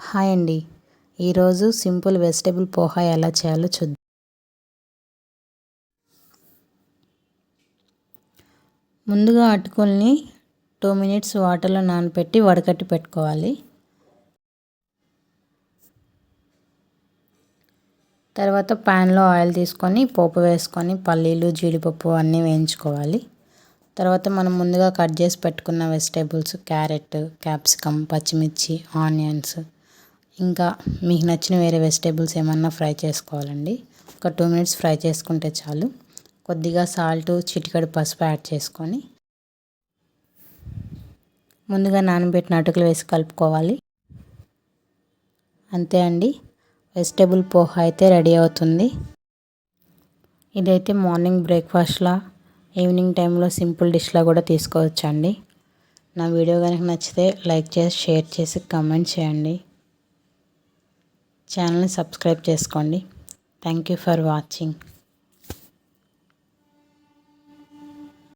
Hi అండి. ఈరోజు simple vegetable poha ఎలా చేయాలో చూద్దాం. ముందుగా అటుకుల్ని 2 మినిట్స్ వాటర్లో నానబెట్టి వడకట్టి పెట్టుకోవాలి. తర్వాత ప్యాన్లో ఆయిల్ తీసుకొని పోపు వేసుకొని పల్లీలు జీడిపప్పు అన్నీ వేయించుకోవాలి. తర్వాత మనం ముందుగా కట్ చేసి పెట్టుకున్న వెజిటేబుల్స్ క్యారెట్, క్యాప్సికమ్, పచ్చిమిర్చి, ఆనియన్స్ ఇంకా మీకు నచ్చిన వేరే వెజిటేబుల్స్ ఏమన్నా ఫ్రై చేసుకోవాలండి. ఒక 2 మినిట్స్ ఫ్రై చేసుకుంటే చాలు. కొద్దిగా సాల్ట్, చిటికెడు పసుపు యాడ్ చేసుకొని ముందుగా నానబెట్టిన అటుకులు వేసి కలుపుకోవాలి. అంతే అండి, వెజిటేబుల్ పోహా అయితే రెడీ అవుతుంది. ఇదైతే మార్నింగ్ బ్రేక్ఫాస్ట్లా, ఈవినింగ్ టైంలో సింపుల్ డిష్లా కూడా తీసుకోవచ్చండి. నా వీడియో కనుక నచ్చితే లైక్ చేసి, షేర్ చేసి, కామెంట్ చేయండి. ఛానల్ని సబ్స్క్రైబ్ చేసుకోండి. Thank you for watching.